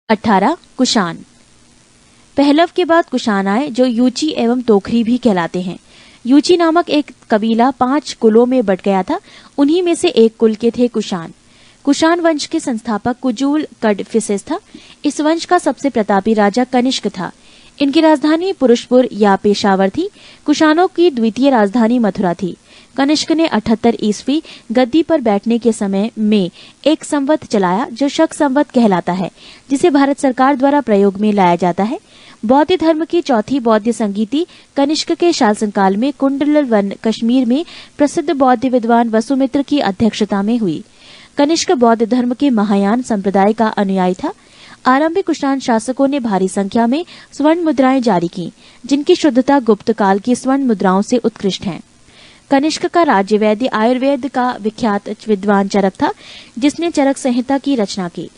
18 कुषाण। पहलव के बाद कुषाण आए जो यूची एवं तोखरी भी कहलाते हैं। यूची नामक एक कबीला 5 कुलों में बट गया था। उन्हीं में से एक कुल के थे कुषाण। कुषाण वंश के संस्थापक कुजूल कड़फिसेस था। इस वंश का सबसे प्रतापी राजा कनिष्क था। इनकी राजधानी पुरुषपुर या पेशावर थी। कुषाणों की द्वितीय राजधानी मथुरा थी। कनिष्क ने 78 ईस्वी गद्दी पर बैठने के समय में एक संवत चलाया जो शक संवत कहलाता है, जिसे भारत सरकार द्वारा प्रयोग में लाया जाता है। बौद्ध धर्म की चौथी बौद्ध संगीति कनिष्क के शासनकाल में कुंडलवन कश्मीर में प्रसिद्ध बौद्ध विद्वान वसुमित्र की अध्यक्षता में हुई। कनिष्क बौद्ध धर्म के महायान संप्रदाय का अनुयायी था। आरंभिक कुषाण शासकों ने भारी संख्या में स्वर्ण मुद्राएं जारी की, जिनकी शुद्धता गुप्त काल की स्वर्ण मुद्राओं से उत्कृष्ट है। कनिष्क का राज्य वैद्य आयुर्वेद का विख्यात विद्वान चरक था, जिसने चरक संहिता की रचना की।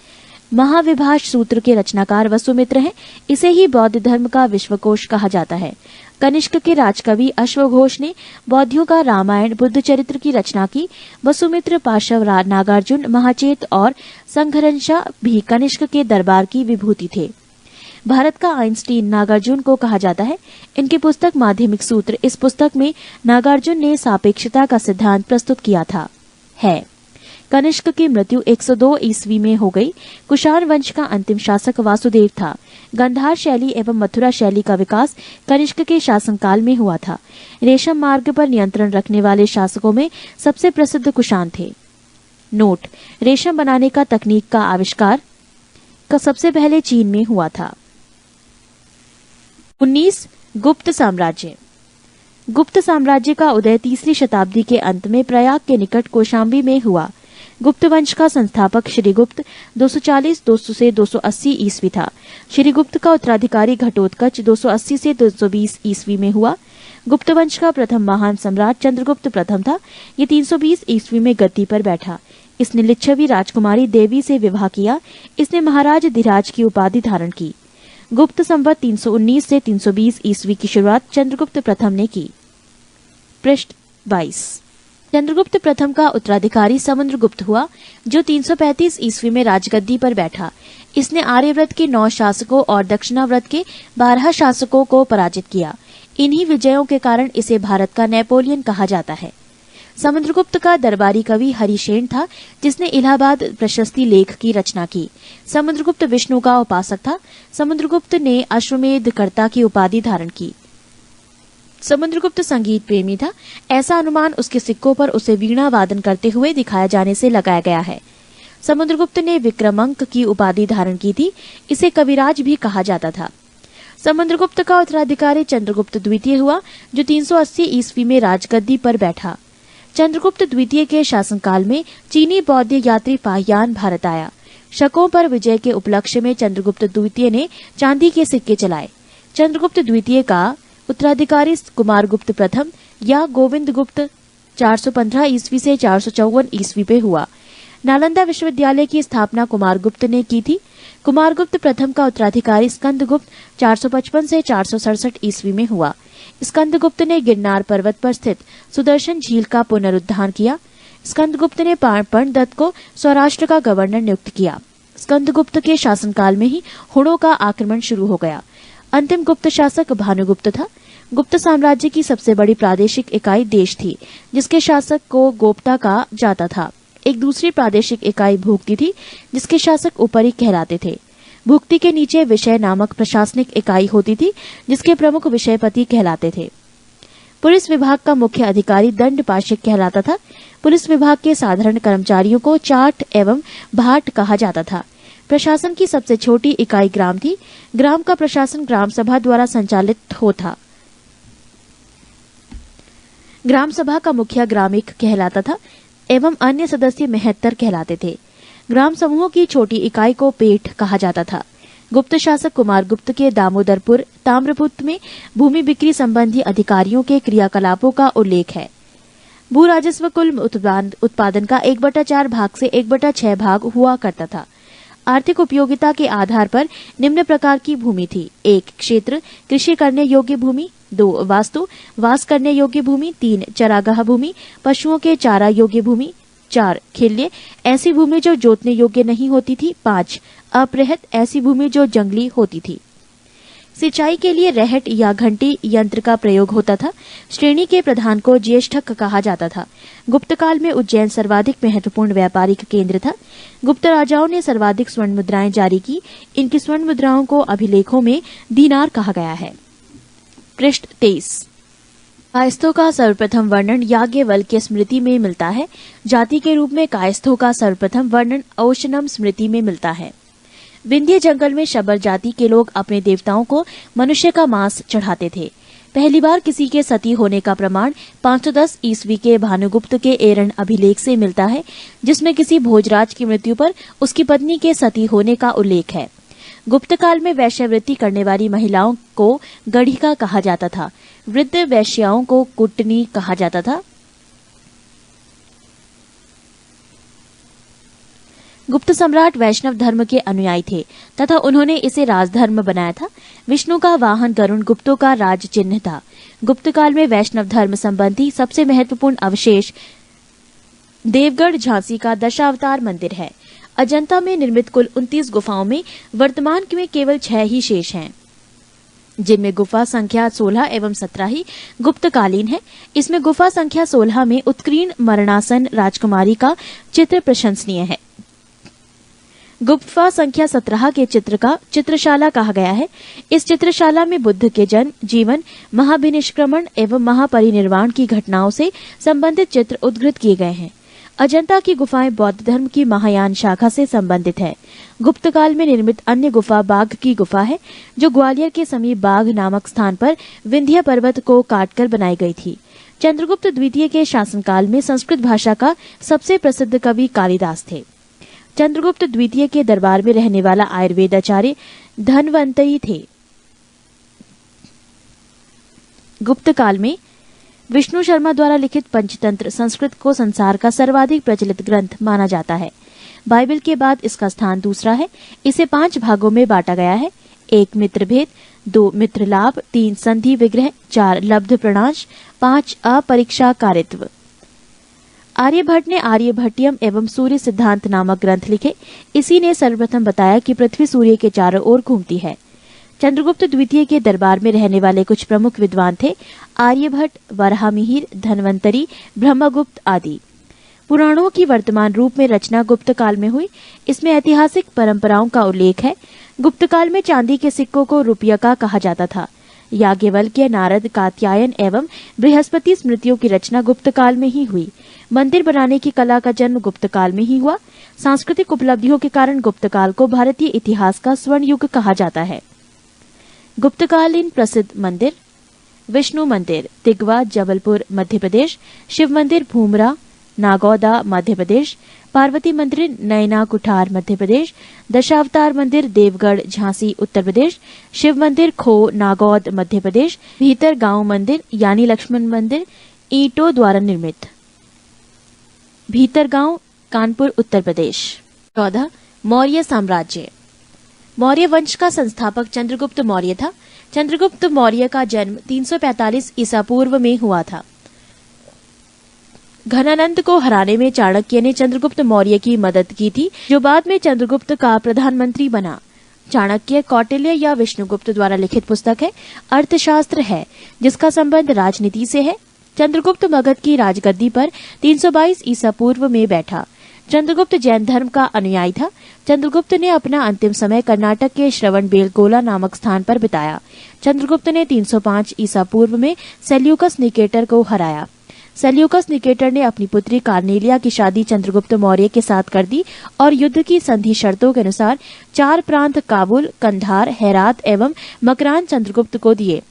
महाविभाष सूत्र के रचनाकार वसुमित्र हैं। इसे ही बौद्ध धर्म का विश्वकोश कहा जाता है। कनिष्क के राजकवि अश्वघोष ने बौद्धियों का रामायण बुद्ध चरित्र की रचना की। वसुमित्र, पाशव, नागार्जुन, महाचेत और संघर्षा भी कनिष्क के दरबार की विभूति थे। भारत का आइंस्टीन नागार्जुन को कहा जाता है। इनकी पुस्तक माध्यमिक सूत्र, इस पुस्तक में नागार्जुन ने सापेक्षता का सिद्धांत प्रस्तुत किया था। कनिष्क की मृत्यु 102 ईस्वी में हो गई। कुषाण वंश का अंतिम शासक वासुदेव था। गंधार शैली एवं मथुरा शैली का विकास कनिष्क के शासनकाल में हुआ था। रेशम मार्ग पर नियंत्रण रखने वाले शासकों में सबसे प्रसिद्ध कुषाण थे। नोट: रेशम बनाने का तकनीक का आविष्कार सबसे पहले चीन में हुआ था। 19 गुप्त साम्राज्य। गुप्त साम्राज्य का उदय 3री शताब्दी के अंत में प्रयाग के निकट कौशाम्बी में हुआ। गुप्त वंश का संस्थापक श्रीगुप्त 240 से 280 ईस्वी था। श्रीगुप्त का उत्तराधिकारी घटोत्कच 280 से 220 ईस्वी में हुआ। गुप्त वंश का प्रथम महान सम्राट चंद्रगुप्त प्रथम था। ये 320 ईस्वी में गद्दी पर बैठा। इसने लिच्छवी राजकुमारी देवी से विवाह किया। इसने महाराज धीराज की उपाधि धारण की। गुप्त संवत 319 से 320 ईस्वी की शुरुआत चंद्रगुप्त प्रथम ने की। पृष्ठ 22। चंद्रगुप्त प्रथम का उत्तराधिकारी समुद्रगुप्त हुआ, जो 335 ईस्वी में राजगद्दी पर बैठा। इसने आर्यव्रत के 9 शासकों और दक्षिणाव्रत के 12 शासकों को पराजित किया। इन्हीं विजयों के कारण इसे भारत का नेपोलियन कहा जाता है। समुद्रगुप्त का दरबारी कवि हरिशेन था, जिसने इलाहाबाद प्रशस्ति लेख की रचना की। समुद्रगुप्त विष्णु का उपासक था। समुद्रगुप्त ने अश्वमेध कर्ता की उपाधि धारण की। समुद्रगुप्त संगीत प्रेमी था। ऐसा अनुमान उसके सिक्कों पर उसे वीणा वादन करते हुए दिखाया जाने से लगाया गया है। समुद्रगुप्त ने विक्रमांक की उपाधि धारण की थी। इसे कविराज भी कहा जाता था। समुद्रगुप्त का उत्तराधिकारी चंद्रगुप्त द्वितीय हुआ, जो 380 ईस्वी में राजगद्दी पर बैठा। चंद्रगुप्त द्वितीय के शासनकाल में चीनी बौद्ध यात्री फाहियान भारत आया। शकों पर विजय के उपलक्ष्य में चंद्रगुप्त द्वितीय ने चांदी के सिक्के चलाए। चंद्रगुप्त द्वितीय का उत्तराधिकारी कुमारगुप्त प्रथम या गोविंद गुप्त 415 ईस्वी से 454 ईस्वी पे हुआ। नालंदा विश्वविद्यालय की स्थापना कुमारगुप्त ने की थी। कुमारगुप्त प्रथम का उत्तराधिकारी स्कंदगुप्त 455 से 467 ईस्वी में हुआ। स्कंदगुप्त ने गिरनार पर्वत पर स्थित सुदर्शन झील का पुनरुद्धार किया। स्कंदगुप्त ने पाण दत्त को सौराष्ट्र का गवर्नर नियुक्त किया। स्कंदगुप्त के शासनकाल में ही हुणों का आक्रमण शुरू हो गया। अंतिम गुप्त शासक भानुगुप्त था। गुप्त साम्राज्य की सबसे बड़ी प्रादेशिक इकाई देश थी, जिसके शासक को गोप्ता कहा जाता था। एक दूसरी प्रादेशिक इकाई भुक्ति थी, जिसके शासक उपरी कहलाते थे। भुक्ति के नीचे विषय नामक प्रशासनिक इकाई होती थी, जिसके प्रमुख विषयपति कहलाते थे। पुलिस विभाग का मुख्य अधिकारी दंड पाशिक कहलाता था। पुलिस विभाग के साधारण कर्मचारियों को चाट एवं भाट कहा जाता था। प्रशासन की सबसे छोटी इकाई ग्राम थी। ग्राम का प्रशासन ग्राम सभा द्वारा संचालित होता। ग्राम सभा का मुखिया ग्रामिक कहलाता था एवं अन्य सदस्य मेहत्तर कहलाते थे। ग्राम समूहों की छोटी इकाई को पेठ कहा जाता था। गुप्त शासक कुमारगुप्त के दामोदरपुर ताम्रपुत्र में भूमि बिक्री संबंधी अधिकारियों के क्रियाकलापों का उल्लेख है। भू राजस्व कुल उत्पादन का 1/4 भाग से 1/6 भाग हुआ करता था। आर्थिक उपयोगिता के आधार पर निम्न प्रकार की भूमि थी: 1 क्षेत्र कृषि करने योग्य भूमि, 2 वास्तु वास करने योग्य भूमि, 3 चरागाह भूमि पशुओं के चारा योग्य भूमि, 4 खिल्य ऐसी भूमि जो जोतने योग्य नहीं होती थी, 5 अपृहत ऐसी भूमि जो जंगली होती थी। सिंचाई के लिए रहट या घंटी यंत्र का प्रयोग होता था। श्रेणी के प्रधान को ज्येष्ठक कहा जाता था। गुप्त काल में उज्जैन सर्वाधिक महत्वपूर्ण व्यापारिक केंद्र था। गुप्त राजाओं ने सर्वाधिक स्वर्ण मुद्राएं जारी की। इनकी स्वर्ण मुद्राओं को अभिलेखों में दीनार कहा गया है। पृष्ठ 23। कायस्थों का सर्वप्रथम वर्णन याज्ञवल्क्य स्मृति में मिलता है। जाति के रूप में कायस्थों का सर्वप्रथम वर्णन औशनम स्मृति में मिलता है। विंध्य जंगल में शबर जाति के लोग अपने देवताओं को मनुष्य का मांस चढ़ाते थे। पहली बार किसी के सती होने का प्रमाण 510 ईस्वी के भानुगुप्त के एरण अभिलेख से मिलता है, जिसमें किसी भोजराज की मृत्यु पर उसकी पत्नी के सती होने का उल्लेख है। गुप्त काल में वैश्यवृत्ति करने वाली महिलाओं को गढ़िका कहा जाता था। वृद्ध वैश्याओं को कुटनी कहा जाता था। गुप्त सम्राट वैष्णव धर्म के अनुयायी थे तथा उन्होंने इसे राजधर्म बनाया था। विष्णु का वाहन गरुण गुप्तों का राज चिन्ह था। गुप्त काल में वैष्णव धर्म संबंधी सबसे महत्वपूर्ण अवशेष देवगढ़ झांसी का दशावतार मंदिर है। अजंता में निर्मित कुल 29 गुफाओं में वर्तमान में केवल 6 ही शेष हैं, जिनमें गुफा संख्या 16 एवं 17 ही गुप्तकालीन है। इसमें गुफा संख्या 16 में उत्कीर्ण मरणासन राजकुमारी का चित्र प्रशंसनीय है। गुफा संख्या 17 के चित्र का चित्रशाला कहा गया है। इस चित्रशाला में बुद्ध के जन्म, जीवन, महाभिनिष्क्रमण एवं महापरिनिर्वाण की घटनाओं से संबंधित चित्र उद्धृत किए गए हैं। अजंता की गुफाएं बौद्ध धर्म की महायान शाखा से संबंधित है। गुप्त काल में निर्मित अन्य गुफा बाघ की गुफा है, जो ग्वालियर के समीप बाघ नामक स्थान पर विंध्य पर्वत को काटकर बनाई गई थी। चंद्रगुप्त द्वितीय के शासनकाल में संस्कृत भाषा का सबसे प्रसिद्ध कवि कालिदास थे। चंद्रगुप्त द्वितीय के दरबार में रहने वाला आयुर्वेद आचार्य धन्वंतरी थे। गुप्त काल में विष्णु शर्मा द्वारा लिखित पंचतंत्र संस्कृत को संसार का सर्वाधिक प्रचलित ग्रंथ माना जाता है। बाइबल के बाद इसका स्थान दूसरा है। इसे 5 भागों में बांटा गया है। 1 मित्र भेद, 2 मित्र लाभ, 3 संधि विग्रह, 4 लब्ध प्रणाश, 5 अपरीक्षा कारित्व। आर्यभट्ट ने आर्यभट्टियम एवं सूर्य सिद्धांत नामक ग्रंथ लिखे। इसी ने सर्वप्रथम बताया कि पृथ्वी सूर्य के चारों ओर घूमती है। चंद्रगुप्त द्वितीय के दरबार में रहने वाले कुछ प्रमुख विद्वान थे आर्यभट्ट, वराहमिहिर, धन्वंतरी, ब्रह्मगुप्त आदि। पुराणों की वर्तमान रूप में रचना गुप्त काल में हुई। इसमें ऐतिहासिक परंपराओं का उल्लेख है। गुप्त काल में चांदी के सिक्कों को रुपयका कहा जाता था। याज्ञवल्क्य, नारद, कात्यायन एवं बृहस्पति स्मृतियों की रचना गुप्त काल में ही हुई। मंदिर बनाने की कला का जन्म गुप्त काल में ही हुआ। सांस्कृतिक उपलब्धियों के कारण गुप्त काल को भारतीय इतिहास का स्वर्ण युग कहा जाता है। गुप्तकालीन प्रसिद्ध मंदिर: विष्णु मंदिर, तिगवा, जबलपुर, मध्य प्रदेश। शिव मंदिर, भूमरा, नागौदा, मध्य प्रदेश। पार्वती मंदिर, नैना कुठार, मध्य प्रदेश। दशावतार मंदिर, देवगढ़, झांसी, उत्तर प्रदेश। शिव मंदिर, खो, नागौद, मध्य प्रदेश। भीतर गांव मंदिर यानी लक्ष्मण मंदिर, ईंटों द्वारा निर्मित, भीतर गांव, कानपुर, उत्तर प्रदेश। 14. मौर्य साम्राज्य। मौर्य वंश का संस्थापक चंद्रगुप्त मौर्य था। चंद्रगुप्त मौर्य का जन्म 345 ईसा पूर्व में हुआ था। घनानंद को हराने में चाणक्य ने चंद्रगुप्त मौर्य की मदद की थी, जो बाद में चंद्रगुप्त का प्रधानमंत्री बना। चाणक्य कौटिल्य या विष्णुगुप्त द्वारा लिखित पुस्तक है। अर्थशास्त्र है, जिसका संबंध राजनीति से है। चंद्रगुप्त मगध की राजगद्दी पर 322 ईसा पूर्व में बैठा। चंद्रगुप्त जैन धर्म का अनुयायी था। चंद्रगुप्त ने अपना अंतिम समय कर्नाटक के श्रवणबेलगोला नामक स्थान पर बिताया। चंद्रगुप्त ने 305 ईसा पूर्व में सेल्यूकस निकेटर को हराया। सेल्यूकस निकेटर ने अपनी पुत्री कार्नेलिया की शादी चंद्रगुप्त मौर्य के साथ कर दी और युद्ध की संधि शर्तों के अनुसार 4 प्रांत काबुल, कंधार, हेरात एवं मकरान चंद्रगुप्त को दिए।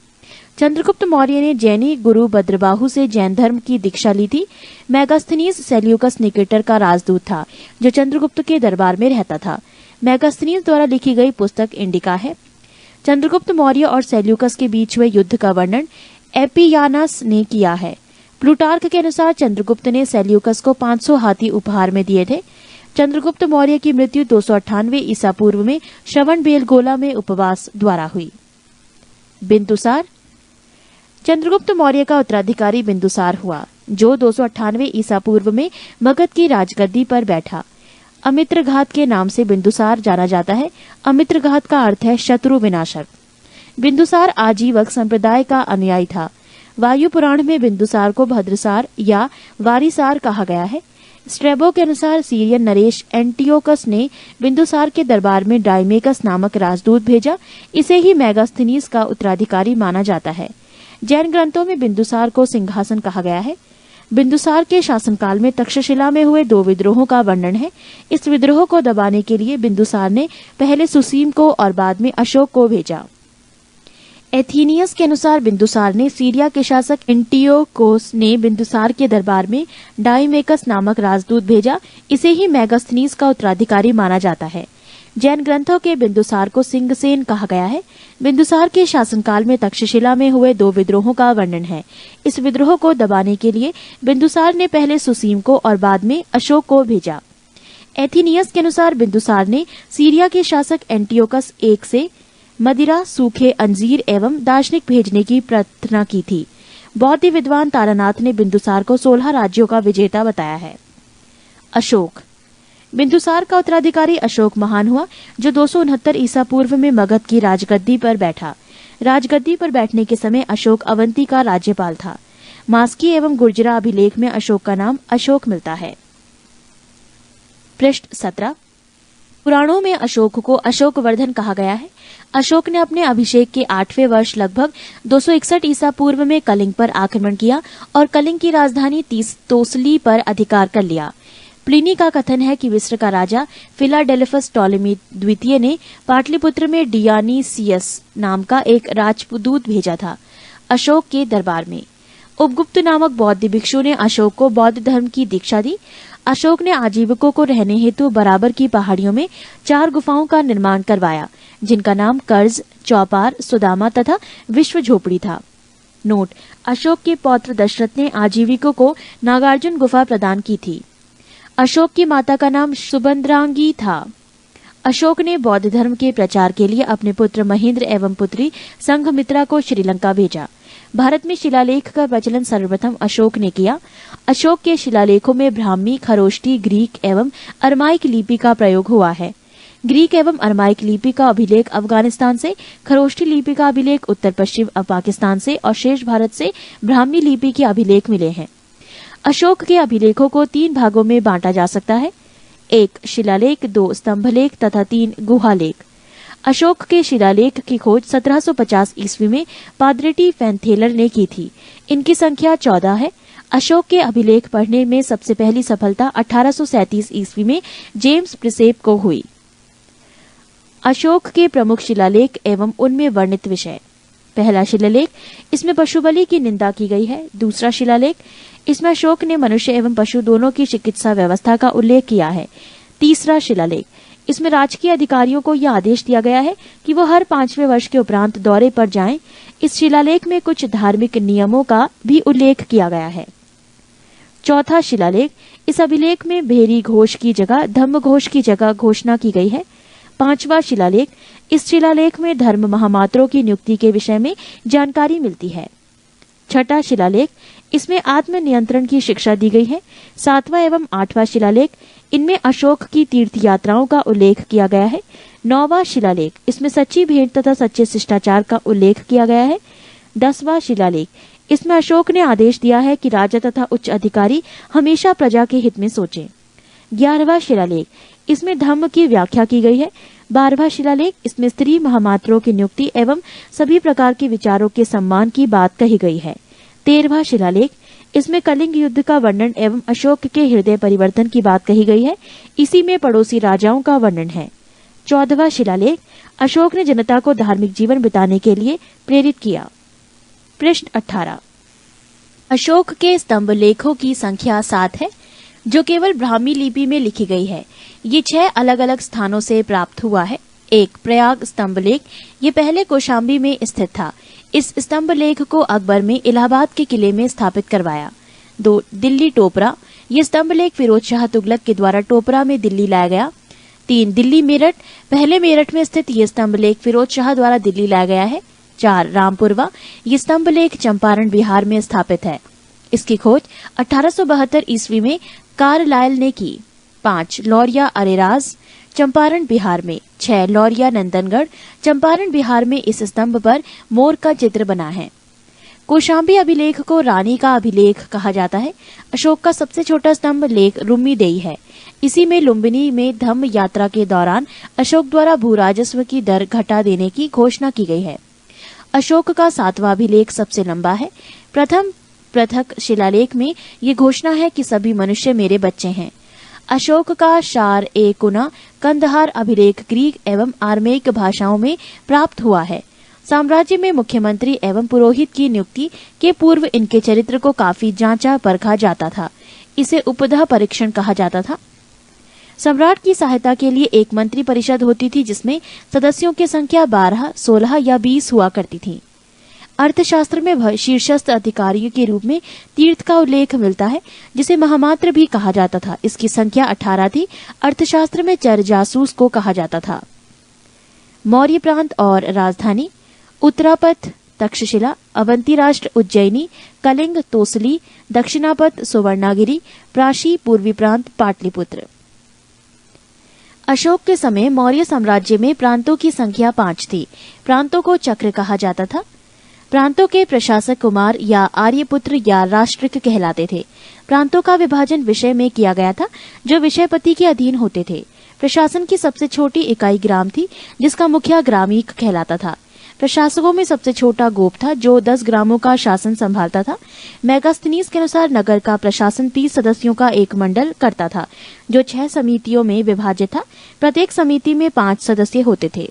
चंद्रगुप्त मौर्य ने जैनी गुरु भद्रबाहु से जैन धर्म की दीक्षा ली थी। मेगास्थनीज सेल्यूकस निकेटर का राजदूत था, जो चंद्रगुप्त के दरबार में रहता था। मेगास्थनीज द्वारा लिखी गई पुस्तक इंडिका है। चंद्रगुप्त मौर्य और सेल्यूकस के बीच हुए युद्ध का वर्णन एपियानस ने किया है। प्लूटार्क के अनुसार चंद्रगुप्त ने सेल्यूकस को 500 हाथी उपहार में दिए थे। चंद्रगुप्त मौर्य की मृत्यु 298 ईसा पूर्व में श्रवणबेलगोला में उपवास द्वारा हुई। बिंदुसार। चंद्रगुप्त मौर्य का उत्तराधिकारी बिंदुसार हुआ, जो 298 ईसा पूर्व में मगध की राजगद्दी पर बैठा। अमित्रघात के नाम से बिंदुसार जाना जाता है। अमित्रघात का अर्थ है शत्रु विनाशक। बिंदुसार आजीवक संप्रदाय का अनुयायी था। वायु पुराण में बिंदुसार को भद्रसार या वारिसार कहा गया है। स्ट्रेबो के अनुसार सीरियन नरेश एंटियोकस ने बिंदुसार के दरबार में डाइमेकस नामक राजदूत भेजा। इसे ही मेगास्थनीज का उत्तराधिकारी माना जाता है। जैन ग्रंथों में बिंदुसार को सिंहासन कहा गया है। बिंदुसार के शासनकाल में तक्षशिला में हुए 2 विद्रोहों का वर्णन है। इस विद्रोह को दबाने के लिए बिंदुसार ने पहले सुसीम को और बाद में अशोक को भेजा। एथीनियस के अनुसार बिंदुसार ने सीरिया के शासक एंटियोकोस ने बिंदुसार के दरबार में डाइमेकस नामक राजदूत भेजा। इसे ही मेगास्थनीज का उत्तराधिकारी माना जाता है। जैन ग्रंथों के बिंदुसार को सिंहसेन कहा गया है। बिंदुसार के शासनकाल में तक्षशिला में हुए 2 विद्रोहों का वर्णन है। इस विद्रोह को दबाने के लिए बिंदुसार ने पहले सुसीम को और बाद में अशोक को भेजा। एथीनियस के अनुसार बिंदुसार ने सीरिया के शासक एंटियोकस I से मदिरा, सूखे अंजीर एवं दार्शनिक भेजने की प्रार्थना की थी। बौद्ध विद्वान तारानाथ ने बिंदुसार को 16 राज्यों का विजेता बताया है। अशोक बिंदुसार का उत्तराधिकारी अशोक महान हुआ, जो 269 ईसा पूर्व में मगध की राजगद्दी पर बैठा। राजगद्दी पर बैठने के समय अशोक अवंती का राज्यपाल था। मास्की एवं गुर्जरा अभिलेख में अशोक का नाम अशोक मिलता है। पृष्ठ 17। पुराणों में अशोक को अशोकवर्धन कहा गया है। अशोक ने अपने अभिषेक के 8वें वर्ष लगभग 261 ईसा पूर्व में कलिंग पर आक्रमण किया और कलिंग की राजधानी तोसली पर अधिकार कर लिया। प्लिनी का कथन है कि मिस्र का राजा फिलाडेल्फस टॉलेमी द्वितीय ने पाटलिपुत्र में डियानीसियस नाम का एक राजदूत भेजा था अशोक के दरबार में। उपगुप्त नामक बौद्ध भिक्षु ने अशोक को बौद्ध धर्म की दीक्षा दी। अशोक ने आजीविकों को रहने हेतु बराबर की पहाड़ियों में 4 गुफाओं का निर्माण करवाया, जिनका नाम कर्ज, चौपार, सुदामा तथा विश्व झोपड़ी था। नोट: अशोक के पौत्र दशरथ ने आजीविकों को नागार्जुन गुफा प्रदान की थी। अशोक की माता का नाम सुबंद्रांगी था। अशोक ने बौद्ध धर्म के प्रचार के लिए अपने पुत्र महेंद्र एवं पुत्री संघमित्रा को श्रीलंका भेजा। भारत में शिलालेख का प्रचलन सर्वप्रथम अशोक ने किया। अशोक के शिलालेखों में ब्राह्मी, खरोष्टी, ग्रीक एवं अरमाइक लिपि का प्रयोग हुआ है। ग्रीक एवं अरमाइक लिपि का अभिलेख अफगानिस्तान से, खरोष्टी लिपि का अभिलेख उत्तर पश्चिम पाकिस्तान से और शेष भारत से ब्राह्मी लिपि के अभिलेख मिले हैं। अशोक के अभिलेखों को 3 भागों में बांटा जा सकता है: 1 शिलालेख, 2 स्तंभलेख तथा 3 गुहालेख। अशोक के शिलालेख की खोज 1750 ईस्वी में पाद्रेटी फैनथेलर ने की थी। इनकी संख्या 14 है। अशोक के अभिलेख पढ़ने में सबसे पहली सफलता 1837 ईस्वी में जेम्स प्रिसेप को हुई। अशोक के प्रमुख शिलालेख एवं उनमें वर्णित विषय: पहला शिलालेख, इसमें पशु बलि की निंदा की गई है। दूसरा शिलालेख, इसमें अशोक ने मनुष्य एवं पशु दोनों की चिकित्सा व्यवस्था का उल्लेख किया है। तीसरा शिलालेख, इसमें राजकीय अधिकारियों को यह आदेश दिया गया है कि वो हर 5वें वर्ष के उपरांत दौरे पर जाएं। इस शिलालेख में कुछ धार्मिक नियमों का भी उल्लेख किया गया है। चौथा शिलालेख, इस अभिलेख में भेरी घोष की जगह धम्म घोष की जगह घोषणा की गई है। 5वां शिलालेख, इस शिलालेख में धर्म महामात्रों की नियुक्ति के विषय में जानकारी मिलती है। 6ठा शिलालेख, इसमें आत्म नियंत्रण की शिक्षा दी गई है। 7वां एवं 8वां शिलालेख, इनमें अशोक की तीर्थ यात्राओं का उल्लेख किया गया है। 9वां शिलालेख, इसमें सच्ची भेंट तथा सच्चे शिष्टाचार का उल्लेख किया गया है। 10वां शिलालेख, इसमें अशोक ने आदेश दिया है कि राजा तथा उच्च अधिकारी हमेशा प्रजा के हित में सोचें। 11वां शिलालेख, इसमें धम्म की व्याख्या की गई है। 12वां शिलालेख, इसमें स्त्री महामात्रों की नियुक्ति एवं सभी प्रकार के विचारों के सम्मान की बात कही गई है। 13वां शिलालेख, इसमें कलिंग युद्ध का वर्णन एवं अशोक के हृदय परिवर्तन की बात कही गई है। इसी में पड़ोसी राजाओं का वर्णन है। 14वां शिलालेख, अशोक ने जनता को धार्मिक जीवन बिताने के लिए प्रेरित किया। पृष्ठ 18। अशोक के स्तंभ लेखों की संख्या 7 है, जो केवल ब्राह्मी लिपि में लिखी गई है। ये 6 अलग अलग स्थानों से प्राप्त हुआ है। 1 प्रयाग स्तंभ लेख, ये पहले कौशाम्बी में स्थित था। इस स्तंभ लेख को अकबर में इलाहाबाद के किले में स्थापित करवाया। 2 दिल्ली टोपरा, ये स्तंभ लेख फिरोज शाह तुगलक के द्वारा टोपरा में दिल्ली लाया गया। 3 दिल्ली मेरठ, पहले मेरठ में स्थित ये स्तंभ लेख फिरोज शाह द्वारा दिल्ली लाया गया है। 4 रामपुरवा, ये स्तंभ लेख चंपारण बिहार में स्थापित है। इसकी खोज 1872 ईस्वी में कार्लाइल ने की। 5 लौरिया अरेराज चंपारण बिहार में। 6 लौरिया नंदनगढ़ चंपारण बिहार में। इस स्तंभ पर मोर का चित्र बना है। कौशाम्बी अभिलेख को रानी का अभिलेख कहा जाता है। अशोक का सबसे छोटा स्तंभ लेख रुम्मीदेई है। इसी में लुम्बिनी में धम्म यात्रा के दौरान अशोक द्वारा भू राजस्व की दर घटा देने की घोषणा की गई है। अशोक का 7वां अभिलेख सबसे लंबा है। प्रथम पृथक शिलालेख में ये घोषणा है कि सभी मनुष्य मेरे बच्चे हैं। अशोक का शार ए कुना कंदहार अभिलेख ग्रीक एवं आर्मेइक भाषाओं में प्राप्त हुआ है। साम्राज्य में मुख्यमंत्री एवं पुरोहित की नियुक्ति के पूर्व इनके चरित्र को काफी जांचा परखा जाता था। इसे उपधा परीक्षण कहा जाता था। सम्राट की सहायता के लिए एक मंत्री परिषद होती थी जिसमें सदस्यों की संख्या 12, 16 या 20 हुआ करती थी। अर्थशास्त्र में शीर्षस्थ अधिकारियों के रूप में तीर्थ का उल्लेख मिलता है जिसे महामात्र भी कहा जाता था। इसकी संख्या 18 थी। अर्थशास्त्र में चर जासूस को कहा जाता था। मौर्य प्रांत और राजधानी उत्तरापथ तक्षशिला, अवंती राष्ट्र उज्जैनी, कलिंग तोसली, दक्षिणापथ सुवर्णागिरी, प्राशी पूर्वी प्रांत पाटलिपुत्र। अशोक के समय मौर्य साम्राज्य में प्रांतों की संख्या 5 थी। प्रांतों को चक्र कहा जाता था। प्रांतों के प्रशासक कुमार या आर्यपुत्र या राष्ट्रिक कहलाते थे। प्रांतों का विभाजन विषय में किया गया था जो विषयपति के अधीन होते थे। प्रशासन की सबसे छोटी इकाई ग्राम थी जिसका मुखिया ग्रामीक कहलाता था। प्रशासकों में सबसे छोटा गोप था जो 10 ग्रामों का शासन संभालता था। मेगास्थनीज के अनुसार नगर का प्रशासन 30 सदस्यों का एक मंडल करता था जो 6 समितियों में विभाजित था। प्रत्येक समिति में 5 सदस्य होते थे।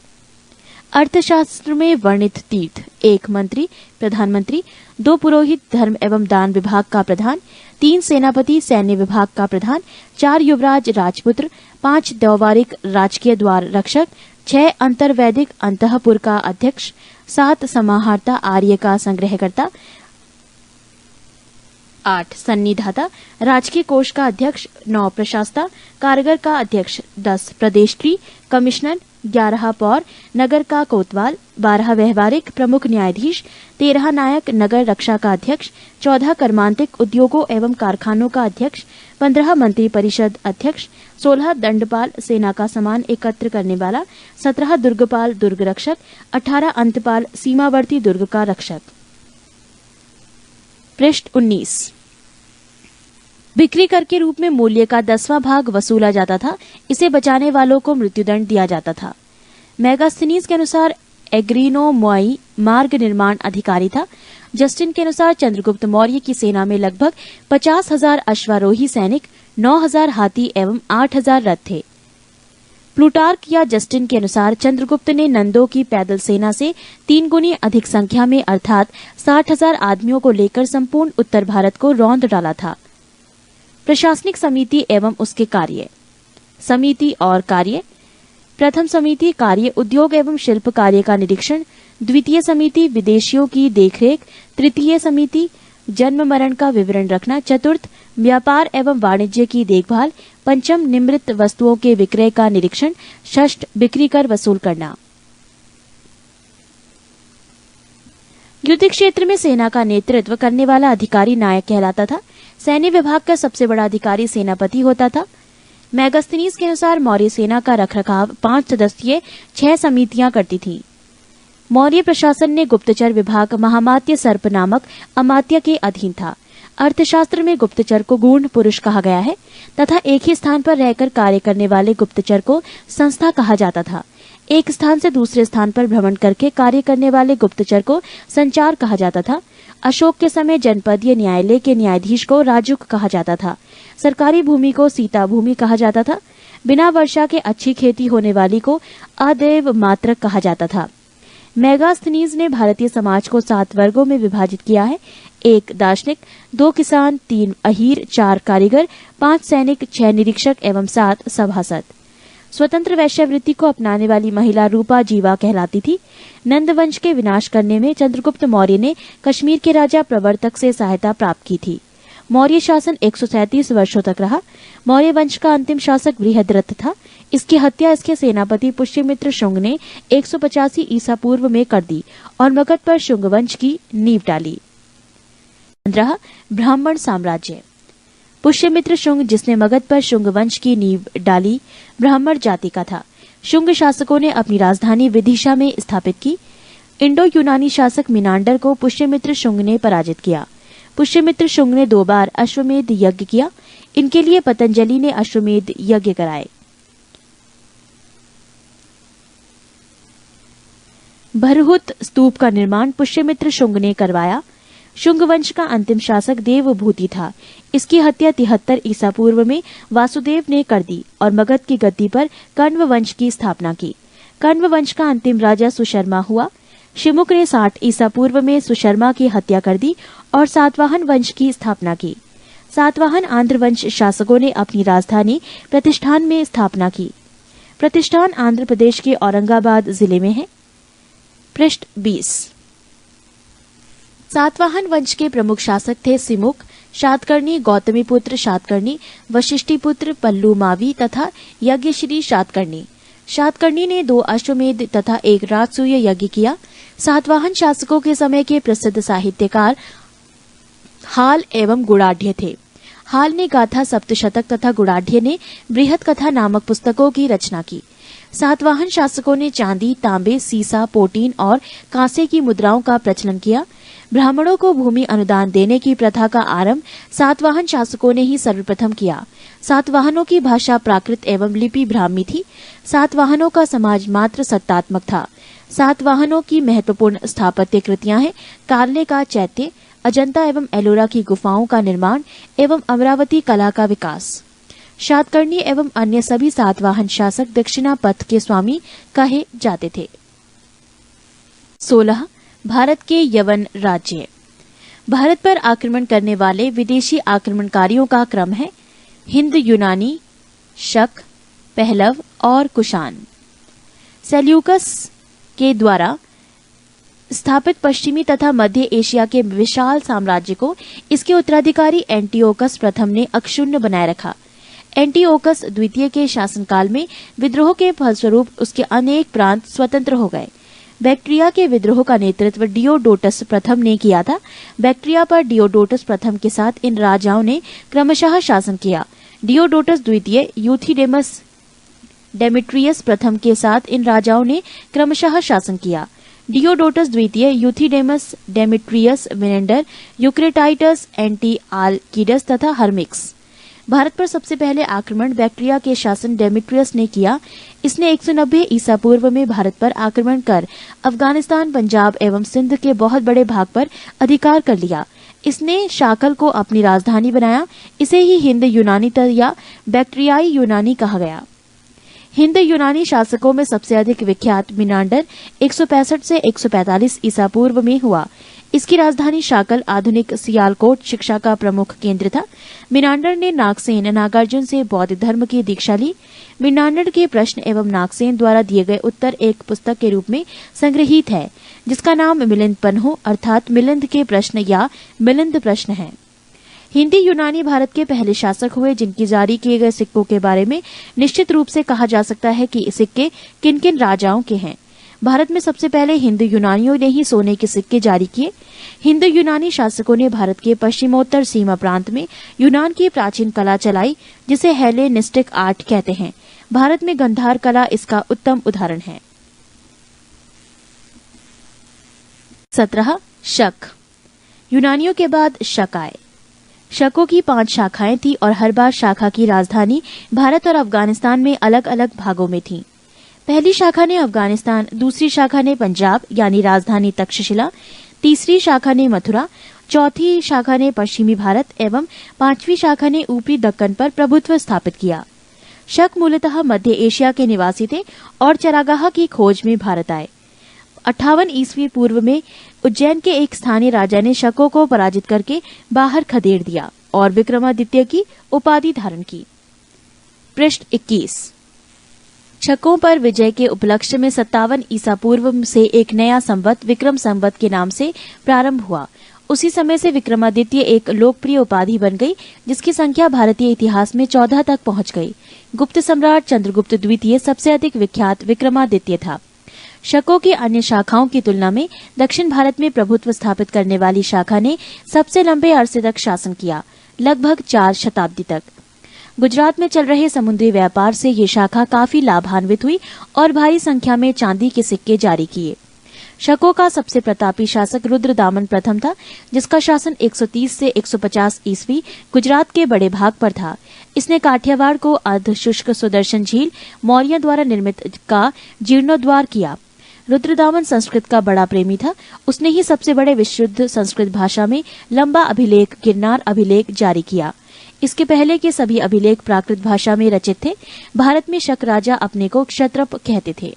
अर्थशास्त्र में वर्णित तीर्थ: 1 मंत्री प्रधानमंत्री, 2 पुरोहित धर्म एवं दान विभाग का प्रधान, 3 सेनापति सैन्य विभाग का प्रधान, 4 युवराज राजपुत्र, 5 द्यौवारिक राजकीय द्वार रक्षक, 6 अंतर्वैदिक अंतःपुर का अध्यक्ष, 7 समाहर्ता आर्य का संग्रहकर्ता, 8 सन्निधाता राजकीय कोष का अध्यक्ष, 9 प्रशास्ता कारागर का अध्यक्ष, 10 प्रदेष्ट्री कमिश्नर, 11 पौर नगर का कोतवाल, 12 व्यवहारिक प्रमुख न्यायाधीश, 13 नायक नगर रक्षा का अध्यक्ष, 14 कर्मांतिक उद्योगों एवं कारखानों का अध्यक्ष, 15 मंत्री परिषद अध्यक्ष, 16 दंडपाल सेना का सामान एकत्र करने वाला, 17 दुर्गपाल दुर्ग रक्षक, 18 अंतपाल सीमावर्ती दुर्ग का रक्षक। पृष्ठ 19। बिक्री कर के रूप में मूल्य का 10वां भाग वसूला जाता था। इसे बचाने वालों को मृत्युदंड दिया जाता था। मेगास्थनीज के अनुसार एग्रीनोमोई मार्ग निर्माण अधिकारी था। जस्टिन के अनुसार चंद्रगुप्त मौर्य की सेना में लगभग 50,000 अश्वारोही सैनिक, 9,000 हाथी एवं 8,000 रथ थे। प्लूटार्क या जस्टिन के अनुसार चंद्रगुप्त ने नंदों की पैदल सेना से 3 गुनी अधिक संख्या में अर्थात 60,000 आदमियों को लेकर संपूर्ण उत्तर भारत को रौंद डाला था। प्रशासनिक समिति एवं उसके कार्य। समिति और कार्य: प्रथम समिति कार्य उद्योग एवं शिल्प कार्य का निरीक्षण, द्वितीय समिति विदेशियों की देखरेख, तृतीय समिति जन्म मरण का विवरण रखना, चतुर्थ व्यापार एवं वाणिज्य की देखभाल, पंचम निम्रित वस्तुओं के विक्रय का निरीक्षण, षष्ठ बिक्री कर वसूल करना। युद्ध क्षेत्र में सेना का नेतृत्व करने वाला अधिकारी नायक कहलाता था। सैन्य विभाग का सबसे बड़ा अधिकारी सेनापति होता था। मेगास्थनीज के अनुसार मौर्य सेना का रखरखाव 5 सदस्यीय 6 समितियां करती थीं। मौर्य प्रशासन ने गुप्तचर विभाग महामात्य सर्प नामक अमात्य के अधीन था। अर्थशास्त्र में गुप्तचर को गूढ़ पुरुष कहा गया है तथा एक ही स्थान पर रहकर कार्य करने वाले गुप्तचर को संस्था कहा जाता था। एक स्थान से दूसरे स्थान पर भ्रमण करके कार्य करने वाले गुप्तचर को संचार कहा जाता था। अशोक के समय जनपदीय न्यायालय के न्यायाधीश को राजुक कहा जाता था। सरकारी भूमि को सीता भूमि कहा जाता था। बिना वर्षा के अच्छी खेती होने वाली को अदैव मात्रक कहा जाता था। मेगास्थनीज ने भारतीय समाज को 7 वर्गों में विभाजित किया है: 1 दार्शनिक, 2 किसान, 3 अहीर, 4 कारीगर, 5 सैनिक, 6 निरीक्षक एवं 7 सभासद। स्वतंत्र वैश्यावृत्ति को अपनाने वाली महिला रूपा जीवा कहलाती थी। नंद वंश के विनाश करने में चंद्रगुप्त मौर्य ने कश्मीर के राजा प्रवर्तक से सहायता प्राप्त की थी। मौर्य शासन 137 वर्षों तक रहा। मौर्य वंश का अंतिम शासक बृहद्रथ था। इसकी हत्या इसके सेनापति पुष्यमित्र शुंग ने 185 ईसा पूर्व में कर दी और मगध पर शुंग वंश की नींव डाली। 15 ब्राह्मण साम्राज्य। पुष्यमित्र शुंग, जिसने मगध पर शुंग वंश की नींव डाली, ब्राह्मण जाति का था। शुंग शासकों ने अपनी राजधानी विदिशा में स्थापित की। इंडो यूनानी शासक मिनांडर को पुष्यमित्र शुंग ने पराजित किया। पुष्यमित्र शुंग ने 2 बार अश्वमेध यज्ञ किया। इनके लिए पतंजलि ने अश्वमेध यज्ञ कराए। भरहुत स्तूप का निर्माण पुष्यमित्र शुंग ने करवाया। शुंग वंश का अंतिम शासक देवभूति था। इसकी हत्या 73 ईसा पूर्व में वासुदेव ने कर दी और मगध की गद्दी पर कण्व वंश की स्थापना की। कण्व वंश का अंतिम राजा सुशर्मा हुआ। शिमुक ने 60 ईसा पूर्व में सुशर्मा की हत्या कर दी और सातवाहन वंश की स्थापना की। सातवाहन आंध्र वंश शासकों ने अपनी राजधानी प्रतिष्ठान में स्थापना की। प्रतिष्ठान आंध्र प्रदेश के औरंगाबाद जिले में है। पृष्ठ 20। सातवाहन वंश के प्रमुख शासक थे सिमुक, शातकर्णी, गौतमीपुत्र शातकर्णी, वशिष्ठिपुत्र पल्लूमावी तथा यज्ञश्री शातकर्णी। शातकर्णी ने 2 अश्वमेध तथा 1 राजसूय यज्ञ किया। सातवाहन शासकों के समय के प्रसिद्ध साहित्यकार हाल एवं गुणाढ़्य थे। हाल ने गाथा सप्तशतक तथा गुणाढ़्य ने बृहत कथा नामक पुस्तकों की रचना की। सातवाहन शासकों ने चांदी, तांबे, सीसा, पोटीन और कांसे की मुद्राओं का प्रचलन किया। ब्राह्मणों को भूमि अनुदान देने की प्रथा का आरंभ सातवाहन शासकों ने ही सर्वप्रथम किया। सातवाहनों की भाषा प्राकृत एवं लिपि ब्राह्मी थी। सातवाहनों का समाज मात्र सत्तात्मक था। सातवाहनों की महत्वपूर्ण स्थापत्य कृतियां हैं कार्ले का चैत्य, अजंता एवं एलोरा की गुफाओं का निर्माण एवं अमरावती कला का विकास। शातकर्णी एवं अन्य सभी सातवाहन शासक दक्षिणा पथ के स्वामी कहे जाते थे। 16. भारत के यवन राज्य। भारत पर आक्रमण करने वाले विदेशी आक्रमणकारियों का क्रम है: हिंद यूनानी, शक, पहलव और कुषाण। सेल्यूकस के द्वारा स्थापित पश्चिमी तथा मध्य एशिया के विशाल साम्राज्य को इसके उत्तराधिकारी एंटिओकस प्रथम ने अक्षुण्ण बनाए रखा। एंटिओकस द्वितीय के शासनकाल में विद्रोह के फलस्वरूप उसके अनेक प्रांत स्वतंत्र हो गए। बैक्ट्रिया के विद्रोह का नेतृत्व डियोडोटस प्रथम ने किया था। बैक्ट्रिया पर डियोडोटस प्रथम के साथ इन राजाओं ने क्रमशः शासन किया। डियोडोटस द्वितीय, यूथिडेमस, डेमेट्रियस प्रथम के साथ इन राजाओं ने क्रमशः शासन किया। डियोडोटस द्वितीय, यूथिडेमस, डेमेट्रियस, विनेंडर, यूक्रेटाइटस, एंटीआलकीडस तथा हर्मिक्स। भारत पर सबसे पहले आक्रमण बैक्ट्रिया के शासन डेमेट्रियस ने किया। इसने 190 ईसा पूर्व में भारत पर आक्रमण कर अफगानिस्तान, पंजाब एवं सिंध के बहुत बड़े भाग पर अधिकार कर लिया। इसने शाकल को अपनी राजधानी बनाया। इसे ही हिंद यूनानी या बैक्ट्रियाई यूनानी कहा गया। हिंद यूनानी शासकों में सबसे अधिक विख्यात मिनांडर 165 से 145 ईसा पूर्व में हुआ। इसकी राजधानी शाकल, आधुनिक सियालकोट, शिक्षा का प्रमुख केंद्र था। मिनांडर ने नागसेन, नागार्जुन से बौद्ध धर्म की दीक्षा ली। मिनांडर के प्रश्न एवं नागसेन द्वारा दिए गए उत्तर एक पुस्तक के रूप में संग्रहित है, जिसका नाम मिलिंद पन्हो अर्थात मिलिंद के प्रश्न या मिलिंद प्रश्न है। हिंदी यूनानी भारत के पहले शासक हुए, जिनकी जारी किए गए सिक्कों के बारे में निश्चित रूप से कहा जा सकता है कि सिक्के किन किन राजाओं के हैं। भारत में सबसे पहले हिंद यूनानियों ने ही सोने के सिक्के जारी किए। हिंद यूनानी शासकों ने भारत के पश्चिमोत्तर सीमा प्रांत में यूनान की प्राचीन कला चलाई, जिसे हेलेनिस्टिक आर्ट कहते हैं। भारत में गंधार कला इसका उत्तम उदाहरण है। 17. शक। यूनानियों के बाद शक आए। शकों की 5 शाखाएं थी और हर बार शाखा की राजधानी भारत और अफगानिस्तान में अलग अलग भागों में थी। पहली शाखा ने अफगानिस्तान, दूसरी शाखा ने पंजाब यानी राजधानी तक्षशिला, तीसरी शाखा ने मथुरा, चौथी शाखा ने पश्चिमी भारत एवं 5वीं शाखा ने ऊपरी दक्कन पर प्रभुत्व स्थापित किया। शक मूलतः मध्य एशिया के निवासी थे और चरागाह की खोज में भारत आए। 58 ईस्वी पूर्व में उज्जैन के एक स्थानीय राजा ने शकों को पराजित करके बाहर खदेड़ दिया और विक्रमादित्य की उपाधि धारण की। पृष्ठ 21। शकों पर विजय के उपलक्ष्य में 57 ईसा पूर्व से एक नया संवत विक्रम संवत के नाम से प्रारंभ हुआ। उसी समय से विक्रमादित्य एक लोकप्रिय उपाधि बन गई, जिसकी संख्या भारतीय इतिहास में 14 तक पहुंच गई। गुप्त सम्राट चंद्रगुप्त द्वितीय सबसे अधिक विख्यात विक्रमादित्य था। शकों की अन्य शाखाओं की तुलना में दक्षिण भारत में प्रभुत्व स्थापित करने वाली शाखा ने सबसे लंबे अरसे तक शासन किया। लगभग 4 शताब्दी तक। गुजरात में चल रहे समुद्री व्यापार से ये शाखा काफी लाभान्वित हुई और भारी संख्या में चांदी के सिक्के जारी किए। शकों का सबसे प्रतापी शासक रुद्रदामन प्रथम था, जिसका शासन 130 से 150 ईस्वी गुजरात के बड़े भाग पर था। इसने काठियावाड़ को अर्धशुष्क सुदर्शन झील मौर्य द्वारा निर्मित का जीर्णोद्वार किया। रुद्रदामन संस्कृत का बड़ा प्रेमी था। उसने ही सबसे बड़े विशुद्ध संस्कृत भाषा में लंबा अभिलेख गिरनार अभिलेख जारी किया। इसके पहले के सभी अभिलेख प्राकृत भाषा में रचित थे। भारत में शक राजा अपने को क्षत्रप कहते थे।